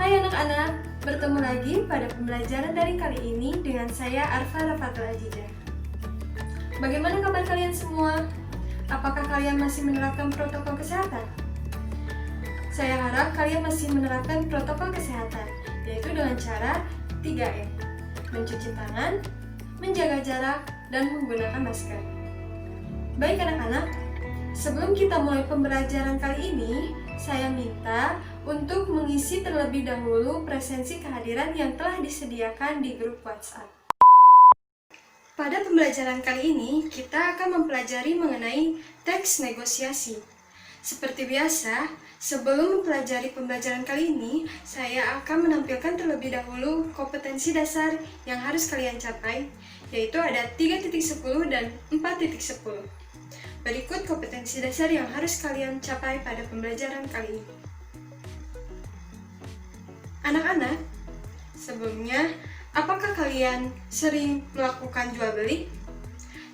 Hai anak-anak, bertemu lagi pada pembelajaran daring kali ini dengan saya Arfa Rafatul Ajijah. Bagaimana kabar kalian semua? Apakah kalian masih menerapkan protokol kesehatan? Saya harap kalian masih menerapkan protokol kesehatan, yaitu dengan cara 3M: mencuci tangan, menjaga jarak, dan menggunakan masker. Baik anak-anak, sebelum kita mulai pembelajaran kali ini, saya minta untuk mengisi terlebih dahulu presensi kehadiran yang telah disediakan di grup WhatsApp. Pada pembelajaran kali ini, kita akan mempelajari mengenai teks negosiasi. Seperti biasa, sebelum mempelajari pembelajaran kali ini, saya akan menampilkan terlebih dahulu kompetensi dasar yang harus kalian capai, yaitu ada 3.10 dan 4.10. Berikut kompetensi dasar yang harus kalian capai pada pembelajaran kali ini. Anak-anak, sebelumnya, apakah kalian sering melakukan jual beli?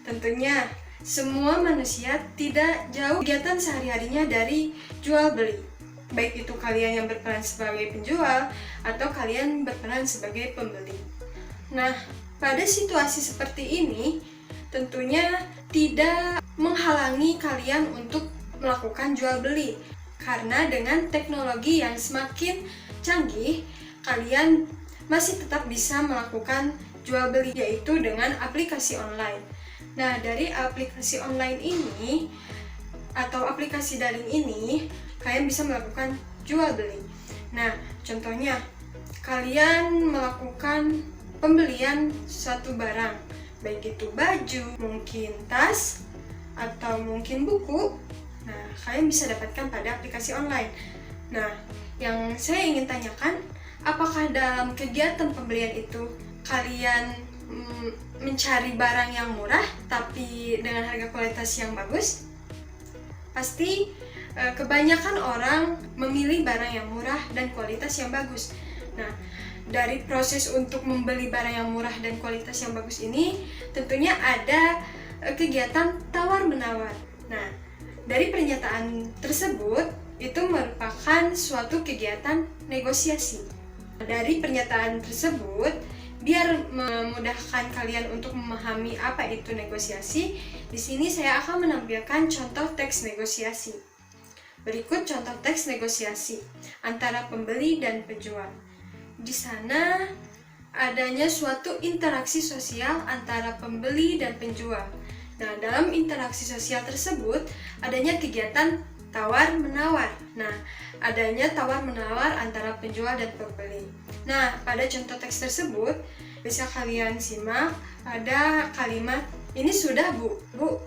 Tentunya, semua manusia tidak jauh kegiatan sehari-harinya dari jual beli. Baik itu kalian yang berperan sebagai penjual atau kalian berperan sebagai pembeli. Nah, pada situasi seperti ini, tentunya tidak menghalangi kalian untuk melakukan jual beli. Karena dengan teknologi yang semakin canggih, kalian masih tetap bisa melakukan jual beli, yaitu dengan aplikasi online. Nah, dari aplikasi online ini atau aplikasi daring ini, kalian bisa melakukan jual beli. Nah, contohnya, kalian melakukan pembelian suatu barang, baik itu baju, mungkin tas, atau mungkin buku. Nah, kalian bisa dapatkan pada aplikasi online. Nah, yang saya ingin tanyakan, apakah dalam kegiatan pembelian itu kalian mencari barang yang murah tapi dengan harga kualitas yang bagus? Pasti kebanyakan orang memilih barang yang murah dan kualitas yang bagus. Nah, dari proses untuk membeli barang yang murah dan kualitas yang bagus ini, tentunya ada kegiatan tawar-menawar. Nah, dari pernyataan tersebut, itu merupakan suatu kegiatan negosiasi. Dari pernyataan tersebut, biar memudahkan kalian untuk memahami apa itu negosiasi, di sini saya akan menampilkan contoh teks negosiasi. Berikut contoh teks negosiasi antara pembeli dan penjual. Di sana adanya suatu interaksi sosial antara pembeli dan penjual. Nah, dalam interaksi sosial tersebut adanya kegiatan tawar-menawar. Nah, adanya tawar-menawar antara penjual dan pembeli. Nah, pada contoh teks tersebut bisa kalian simak ada kalimat, "Ini sudah bu,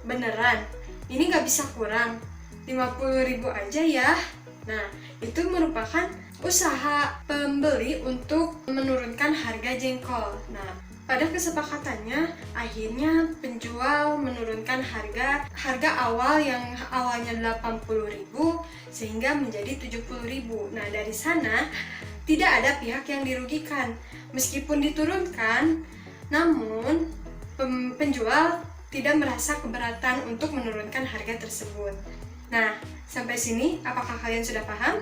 beneran. Ini nggak bisa kurang. 50.000 aja ya." Nah, itu merupakan usaha pembeli untuk menurunkan harga jengkol. Nah, pada kesepakatannya, akhirnya penjual menurunkan harga awal yang awalnya 80.000 sehingga menjadi 70.000. Nah, dari sana tidak ada pihak yang dirugikan. Meskipun diturunkan, namun penjual tidak merasa keberatan untuk menurunkan harga tersebut. Nah, sampai sini apakah kalian sudah paham?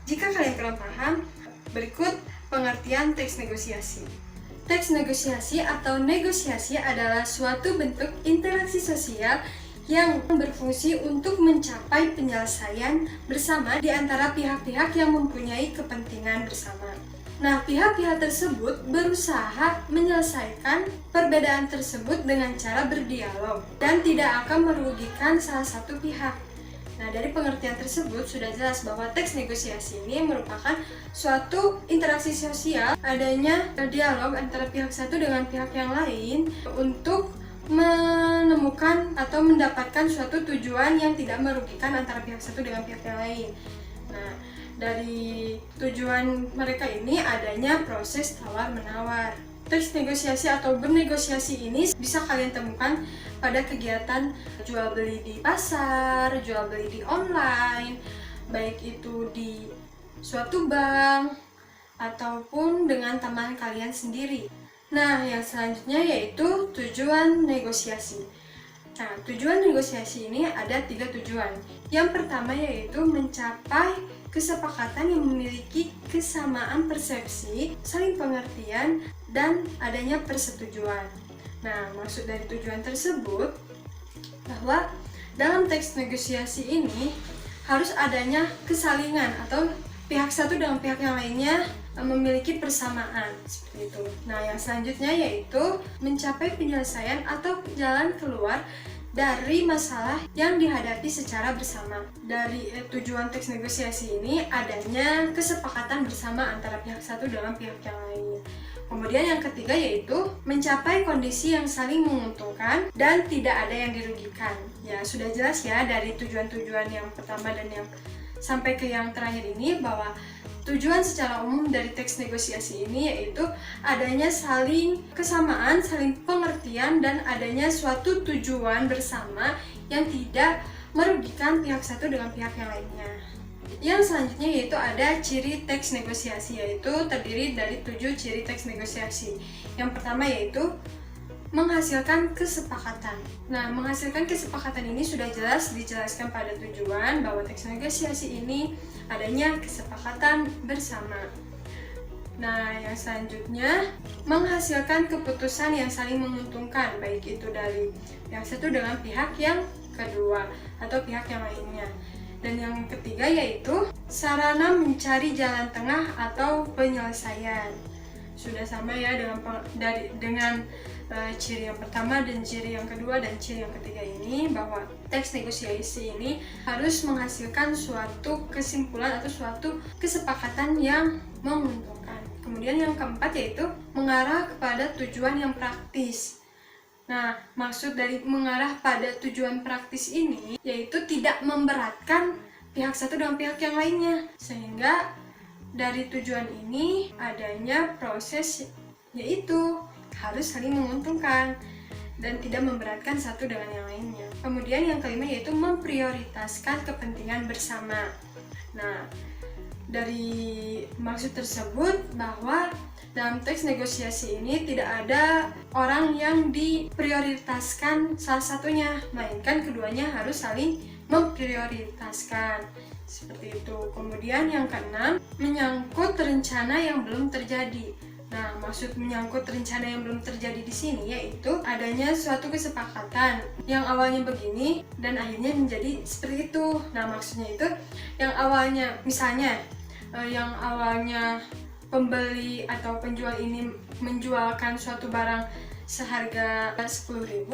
Jika kalian kurang paham, berikut pengertian teks negosiasi. Teks negosiasi atau negosiasi adalah suatu bentuk interaksi sosial yang berfungsi untuk mencapai penyelesaian bersama di antara pihak-pihak yang mempunyai kepentingan bersama. Nah, pihak-pihak tersebut berusaha menyelesaikan perbedaan tersebut dengan cara berdialog dan tidak akan merugikan salah satu pihak. Nah, dari pengertian tersebut sudah jelas bahwa teks negosiasi ini merupakan suatu interaksi sosial, adanya dialog antara pihak satu dengan pihak yang lain untuk menemukan atau mendapatkan suatu tujuan yang tidak merugikan antara pihak satu dengan pihak yang lain. Nah, dari tujuan mereka ini adanya proses tawar-menawar. Teks negosiasi atau bernegosiasi ini bisa kalian temukan pada kegiatan jual beli di pasar, jual beli di online, baik itu di suatu bank ataupun dengan teman kalian sendiri. Nah, yang selanjutnya yaitu tujuan negosiasi. Nah, tujuan negosiasi ini ada 3 tujuan. Yang pertama yaitu mencapai kesepakatan yang memiliki kesamaan persepsi, saling pengertian, dan adanya persetujuan. Nah, maksud dari tujuan tersebut bahwa dalam teks negosiasi ini harus adanya kesalingan atau pihak satu dengan pihak yang lainnya memiliki persamaan seperti itu. Nah, yang selanjutnya yaitu mencapai penyelesaian atau jalan keluar dari masalah yang dihadapi secara bersama. Dari tujuan teks negosiasi ini adanya kesepakatan bersama antara pihak satu dengan pihak yang lainnya. Kemudian yang ketiga yaitu mencapai kondisi yang saling menguntungkan dan tidak ada yang dirugikan. Ya, sudah jelas ya dari tujuan-tujuan yang pertama dan yang sampai ke yang terakhir ini bahwa tujuan secara umum dari teks negosiasi ini yaitu adanya saling kesamaan, saling pengertian, dan adanya suatu tujuan bersama yang tidak merugikan pihak satu dengan pihak yang lainnya. Yang selanjutnya yaitu ada ciri teks negosiasi, yaitu terdiri dari 7 ciri teks negosiasi. Yang pertama yaitu menghasilkan kesepakatan. Nah, menghasilkan kesepakatan ini sudah jelas dijelaskan pada tujuan bahwa teks negosiasi ini adanya kesepakatan bersama. Nah, yang selanjutnya menghasilkan keputusan yang saling menguntungkan, baik itu dari pihak satu dengan pihak yang kedua atau pihak yang lainnya. Dan yang ketiga yaitu sarana mencari jalan tengah atau penyelesaian. Sudah sama ya dengan ciri yang pertama dan ciri yang kedua dan ciri yang ketiga ini, bahwa teks negosiasi ini harus menghasilkan suatu kesimpulan atau suatu kesepakatan yang menguntungkan. Kemudian yang keempat yaitu mengarah kepada tujuan yang praktis. Nah, maksud dari mengarah pada tujuan praktis ini yaitu tidak memberatkan pihak satu dengan pihak yang lainnya, sehingga dari tujuan ini adanya proses yaitu harus saling menguntungkan dan tidak memberatkan satu dengan yang lainnya. Kemudian yang kelima yaitu memprioritaskan kepentingan bersama. Nah, dari maksud tersebut bahwa dalam teks negosiasi ini tidak ada orang yang diprioritaskan salah satunya, melainkan keduanya harus saling memprioritaskan. Seperti itu. Kemudian yang keenam, menyangkut rencana yang belum terjadi. Nah, maksud menyangkut rencana yang belum terjadi di sini yaitu adanya suatu kesepakatan yang awalnya begini dan akhirnya menjadi seperti itu. Nah, maksudnya itu yang awalnya misalnya yang awalnya pembeli atau penjual ini menjualkan suatu barang seharga 10.000,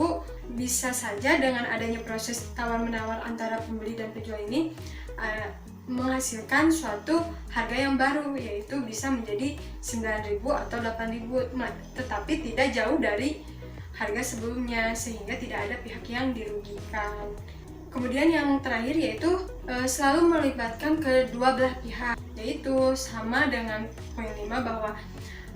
bisa saja dengan adanya proses tawar-menawar antara pembeli dan penjual ini menghasilkan suatu harga yang baru, yaitu bisa menjadi 9.000 atau 8.000, tetapi tidak jauh dari harga sebelumnya, sehingga tidak ada pihak yang dirugikan. Kemudian yang terakhir yaitu selalu melibatkan kedua belah pihak, yaitu sama dengan poin 5 bahwa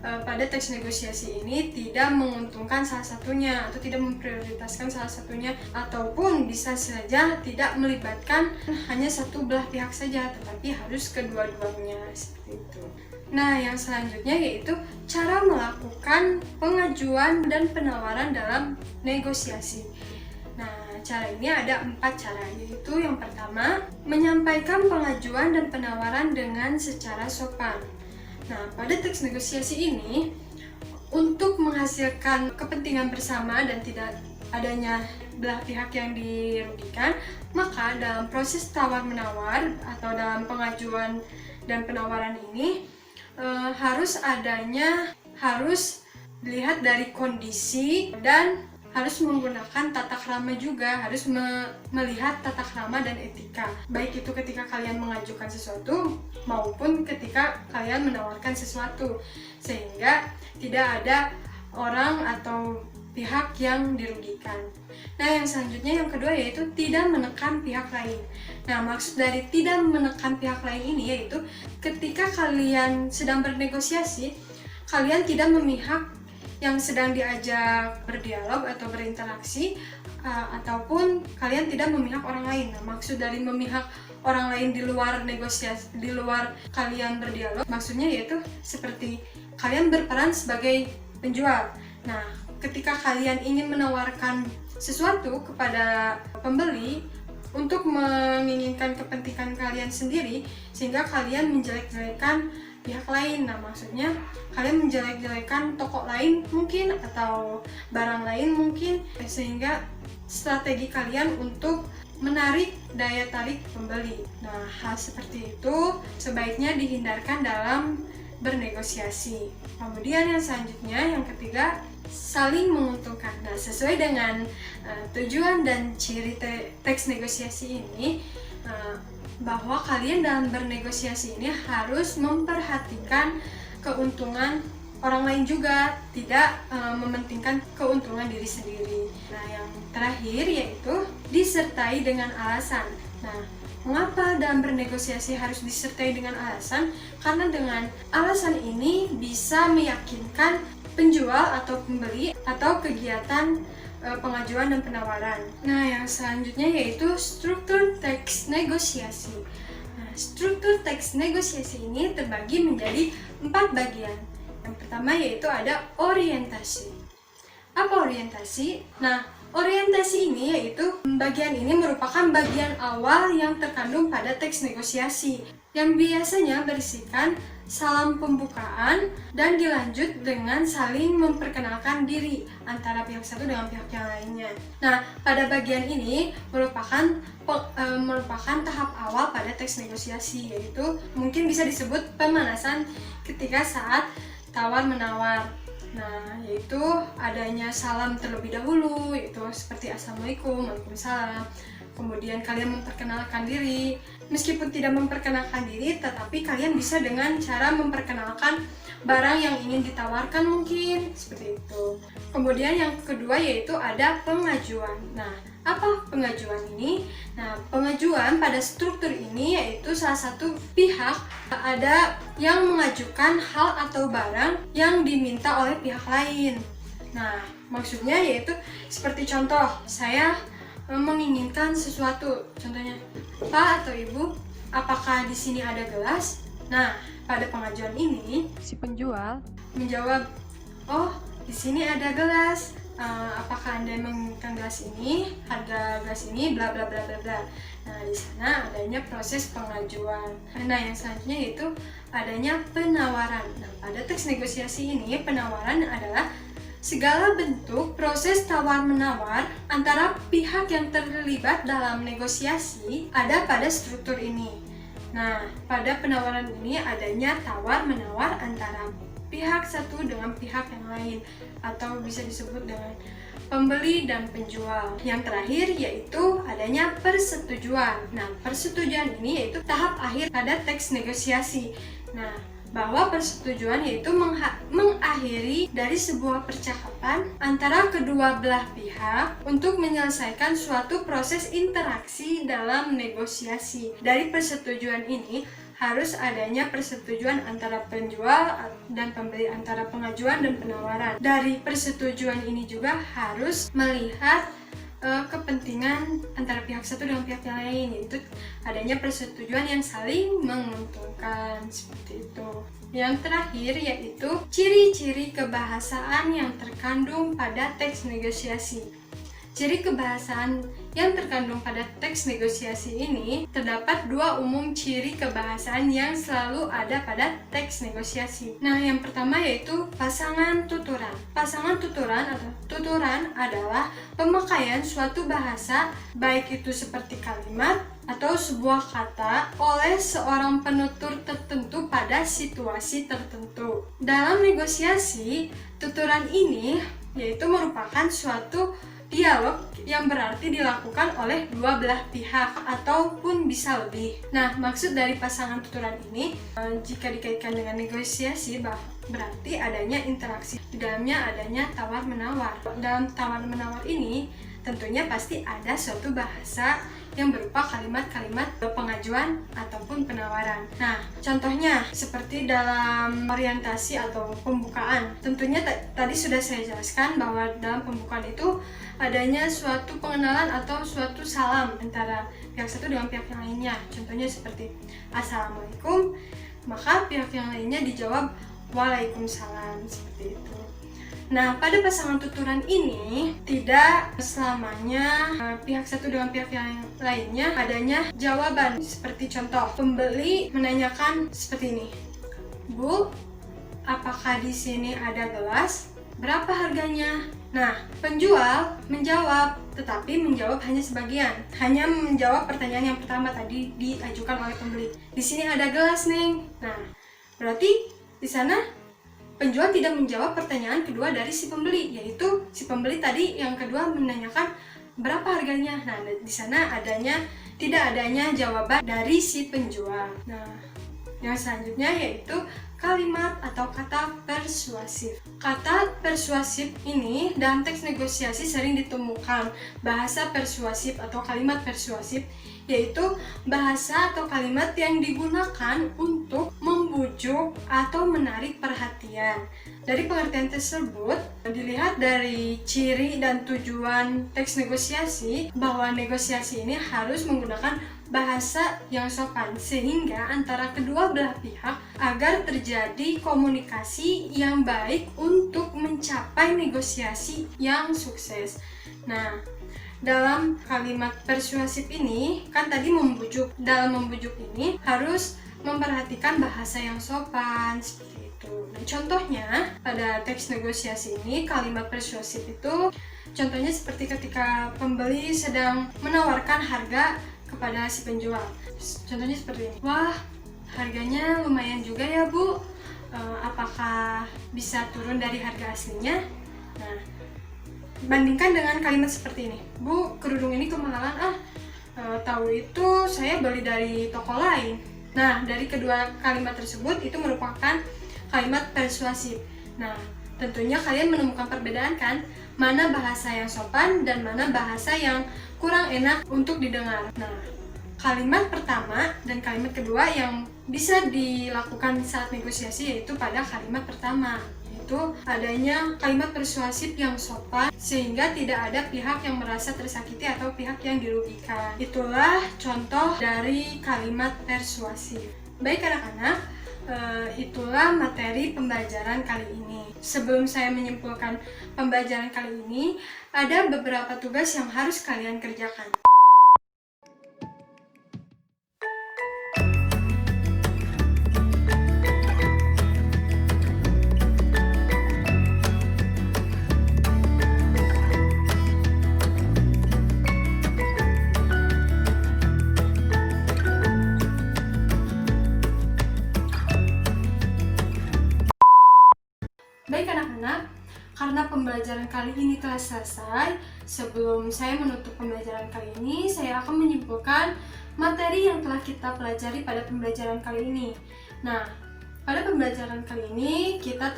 pada teks negosiasi ini tidak menguntungkan salah satunya atau tidak memprioritaskan salah satunya, ataupun bisa saja tidak melibatkan hanya satu belah pihak saja, tetapi harus kedua-duanya seperti itu. Nah, yang selanjutnya yaitu cara melakukan pengajuan dan penawaran dalam negosiasi. Nah, cara ini ada 4 cara, yaitu yang pertama, menyampaikan pengajuan dan penawaran dengan secara sopan. Nah, pada teks negosiasi ini, untuk menghasilkan kepentingan bersama dan tidak adanya belah pihak yang dirugikan, maka dalam proses tawar-menawar atau dalam pengajuan dan penawaran ini harus dilihat dari kondisi dan harus menggunakan tata krama juga, harus melihat tata krama dan etika, baik itu ketika kalian mengajukan sesuatu maupun ketika kalian menawarkan sesuatu, sehingga tidak ada orang atau pihak yang dirugikan. Nah, yang selanjutnya yang kedua yaitu tidak menekan pihak lain. Nah, maksud dari tidak menekan pihak lain ini yaitu ketika kalian sedang bernegosiasi, kalian tidak memihak yang sedang diajak berdialog atau berinteraksi, ataupun kalian tidak memihak orang lain. Nah, maksud dari memihak orang lain di luar negosiasi, di luar kalian berdialog, maksudnya yaitu seperti kalian berperan sebagai penjual. Nah, ketika kalian ingin menawarkan sesuatu kepada pembeli untuk menginginkan kepentingan kalian sendiri, sehingga kalian menjelek-jelekan pihak lain. Nah, maksudnya kalian menjelek-jelekan toko lain mungkin atau barang lain mungkin, sehingga strategi kalian untuk menarik daya tarik pembeli. Nah, hal seperti itu sebaiknya dihindarkan dalam bernegosiasi. Kemudian yang selanjutnya, yang ketiga, saling menguntungkan. Nah, sesuai dengan tujuan dan ciri teks negosiasi ini, bahwa kalian dalam bernegosiasi ini harus memperhatikan keuntungan orang lain juga, tidak mementingkan keuntungan diri sendiri. Nah, yang terakhir yaitu disertai dengan alasan. Nah, mengapa dalam bernegosiasi harus disertai dengan alasan? Karena dengan alasan ini bisa meyakinkan penjual atau pembeli atau kegiatan pengajuan dan penawaran. Nah, yang selanjutnya yaitu struktur teks negosiasi. Nah, struktur teks negosiasi ini terbagi menjadi 4 bagian. Yang pertama yaitu ada orientasi. Apa orientasi? Nah, orientasi ini yaitu bagian ini merupakan bagian awal yang terkandung pada teks negosiasi yang biasanya berisikan salam pembukaan dan dilanjut dengan saling memperkenalkan diri antara pihak satu dengan pihak yang lainnya. Nah, pada bagian ini merupakan tahap awal pada teks negosiasi, yaitu mungkin bisa disebut pemanasan ketika saat tawar-menawar. Nah, yaitu adanya salam terlebih dahulu, yaitu seperti Assalamualaikum, Waalaikumsalam. Kemudian kalian memperkenalkan diri. Meskipun tidak memperkenalkan diri, tetapi kalian bisa dengan cara memperkenalkan barang yang ingin ditawarkan mungkin, seperti itu. Kemudian yang kedua yaitu ada pengajuan. Nah, apa pengajuan ini? Nah, pengajuan pada struktur ini yaitu salah satu pihak ada yang mengajukan hal atau barang yang diminta oleh pihak lain. Nah, maksudnya yaitu seperti contoh, saya menginginkan sesuatu, contohnya, Pak atau Ibu, apakah di sini ada gelas? Nah, pada pengajuan ini si penjual menjawab, oh, di sini ada gelas. Apakah Anda menginginkan gelas ini? Harga gelas ini bla bla bla bla bla. Nah, di sana adanya proses pengajuan. Nah, yang selanjutnya yaitu adanya penawaran. Nah, pada teks negosiasi ini penawaran adalah segala bentuk proses tawar-menawar antara pihak yang terlibat dalam negosiasi ada pada struktur ini. Nah, pada penawaran ini adanya tawar-menawar antara pihak satu dengan pihak yang lain, atau bisa disebut dengan pembeli dan penjual. Yang terakhir yaitu adanya persetujuan. Nah, persetujuan ini yaitu tahap akhir pada teks negosiasi. Nah, bahwa persetujuan yaitu mengakhiri dari sebuah percakapan antara kedua belah pihak untuk menyelesaikan suatu proses interaksi dalam negosiasi. Dari persetujuan ini harus adanya persetujuan antara penjual dan pembeli, antara pengajuan dan penawaran. Dari persetujuan ini juga harus melihat kepentingan antara pihak satu dengan pihak yang lain, yaitu adanya persetujuan yang saling menguntungkan, seperti itu. Yang terakhir yaitu ciri-ciri kebahasaan yang terkandung pada teks negosiasi. Ciri kebahasaan yang terkandung pada teks negosiasi ini terdapat 2 umum ciri kebahasaan yang selalu ada pada teks negosiasi. Nah, yang pertama yaitu pasangan tuturan. Pasangan tuturan atau tuturan adalah pemakaian suatu bahasa, baik itu seperti kalimat atau sebuah kata oleh seorang penutur tertentu pada situasi tertentu. Dalam negosiasi, tuturan ini yaitu merupakan suatu dialog yang berarti dilakukan oleh dua belah pihak ataupun bisa lebih. Nah, maksud dari pasangan tuturan ini jika dikaitkan dengan negosiasi berarti adanya interaksi. Di dalamnya adanya tawar-menawar. Dalam tawar-menawar ini tentunya pasti ada suatu bahasa yang berupa kalimat-kalimat pengajuan ataupun penawaran. Nah, contohnya seperti dalam orientasi atau pembukaan. Tentunya tadi sudah saya jelaskan bahwa dalam pembukaan itu adanya suatu pengenalan atau suatu salam antara pihak satu dengan pihak yang lainnya. Contohnya seperti Assalamualaikum, maka pihak yang lainnya dijawab Waalaikumsalam, seperti itu. Nah, pada pasangan tuturan ini tidak selamanya pihak satu dengan pihak yang lainnya adanya jawaban. Seperti contoh, pembeli menanyakan seperti ini, Bu, apakah di sini ada gelas? Berapa harganya? Nah, penjual menjawab, tetapi menjawab hanya sebagian. Hanya menjawab pertanyaan yang pertama tadi diajukan oleh pembeli. Di sini ada gelas nih. Nah, berarti di sana penjual tidak menjawab pertanyaan kedua dari si pembeli, yaitu si pembeli tadi yang kedua menanyakan berapa harganya. Nah, di sana tidak adanya jawaban dari si penjual. Nah, yang selanjutnya yaitu kalimat atau kata persuasif. Kata persuasif ini dalam teks negosiasi sering ditemukan. Bahasa persuasif atau kalimat persuasif yaitu bahasa atau kalimat yang digunakan untuk membujuk atau menarik perhatian. Dari pengertian tersebut, dilihat dari ciri dan tujuan teks negosiasi bahwa negosiasi ini harus menggunakan bahasa yang sopan sehingga antara kedua belah pihak agar terjadi komunikasi yang baik untuk mencapai negosiasi yang sukses. Nah, dalam kalimat persuasif ini kan tadi membujuk. Dalam membujuk ini harus memperhatikan bahasa yang sopan seperti itu. Nah, contohnya pada teks negosiasi ini kalimat persuasif itu contohnya seperti ketika pembeli sedang menawarkan harga kepada si penjual. Contohnya seperti ini. Wah, harganya lumayan juga ya Bu. Apakah bisa turun dari harga aslinya? Nah, bandingkan dengan kalimat seperti ini. Bu, kerudung ini kemahalan tahu itu saya beli dari toko lain. Nah, dari kedua kalimat tersebut itu merupakan kalimat persuasif. Nah, tentunya kalian menemukan perbedaan kan? Mana bahasa yang sopan dan mana bahasa yang kurang enak untuk didengar. Nah, kalimat pertama dan kalimat kedua yang bisa dilakukan saat negosiasi yaitu pada kalimat pertama, yaitu adanya kalimat persuasif yang sopan sehingga tidak ada pihak yang merasa tersakiti atau pihak yang dirugikan. Itulah contoh dari kalimat persuasif. Baik anak-anak, itulah materi pembelajaran kali ini. Sebelum saya menyimpulkan pembelajaran kali ini, ada beberapa tugas yang harus kalian kerjakan. Baik anak-anak, karena pembelajaran kali ini telah selesai, sebelum saya menutup pembelajaran kali ini, saya akan menyimpulkan materi yang telah kita pelajari pada pembelajaran kali ini. Nah, pada pembelajaran kali ini kita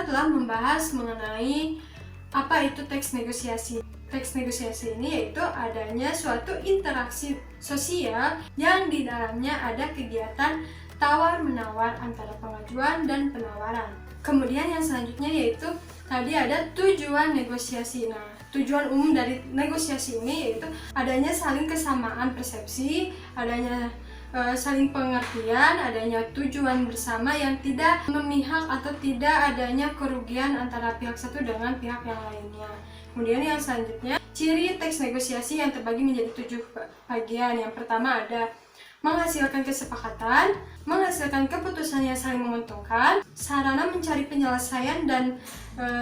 telah membahas mengenai apa itu teks negosiasi. Teks negosiasi ini yaitu adanya suatu interaksi sosial yang di dalamnya ada kegiatan tawar-menawar antara pengajuan dan penawaran. Kemudian yang selanjutnya yaitu tadi ada tujuan negosiasi. Nah, tujuan umum dari negosiasi ini yaitu adanya saling kesamaan persepsi, adanya saling pengertian, adanya tujuan bersama yang tidak memihak atau tidak adanya kerugian antara pihak satu dengan pihak yang lainnya. Kemudian yang selanjutnya, ciri teks negosiasi yang terbagi menjadi 7 bagian. Yang pertama ada menghasilkan kesepakatan, menghasilkan keputusan yang saling menguntungkan, sarana mencari penyelesaian dan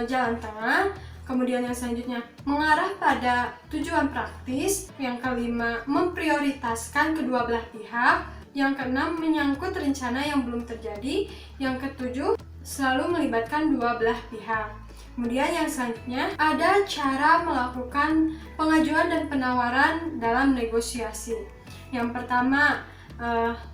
jalan tengah. Kemudian yang selanjutnya mengarah pada tujuan praktis. Yang kelima memprioritaskan kedua belah pihak. Yang keenam menyangkut rencana yang belum terjadi. Yang ketujuh selalu melibatkan dua belah pihak. Kemudian yang selanjutnya ada cara melakukan pengajuan dan penawaran dalam negosiasi. Yang pertama,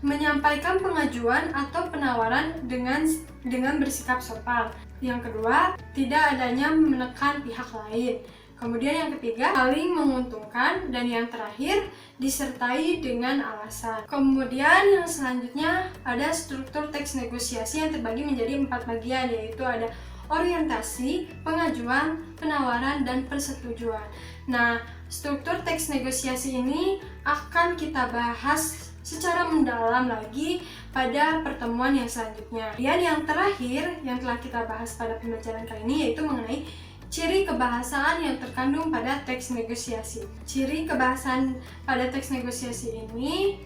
menyampaikan pengajuan atau penawaran dengan bersikap sopan. Yang kedua, tidak adanya menekan pihak lain. Kemudian yang ketiga, saling menguntungkan. Dan yang terakhir, disertai dengan alasan. Kemudian yang selanjutnya ada struktur teks negosiasi yang terbagi menjadi 4 bagian, yaitu ada orientasi, pengajuan, penawaran, dan persetujuan. Nah, struktur teks negosiasi ini akan kita bahas secara mendalam lagi pada pertemuan yang selanjutnya. Dan yang terakhir yang telah kita bahas pada pembelajaran kali ini yaitu mengenai ciri kebahasaan yang terkandung pada teks negosiasi. Ciri kebahasaan pada teks negosiasi ini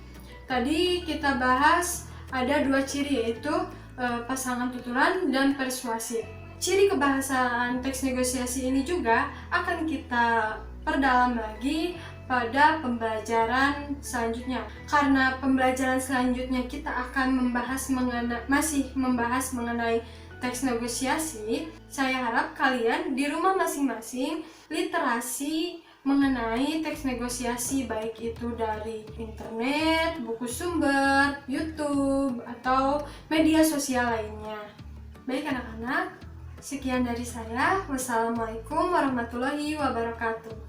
tadi kita bahas ada 2 ciri, yaitu pasangan tutulan dan persuasif. Ciri kebahasaan teks negosiasi ini juga akan kita perdalam lagi pada pembelajaran selanjutnya. Karena pembelajaran selanjutnya kita akan masih membahas mengenai teks negosiasi, saya harap kalian di rumah masing-masing literasi mengenai teks negosiasi, baik itu dari internet, buku sumber, YouTube, atau media sosial lainnya. Baik anak-anak, sekian dari saya. Wassalamualaikum warahmatullahi wabarakatuh.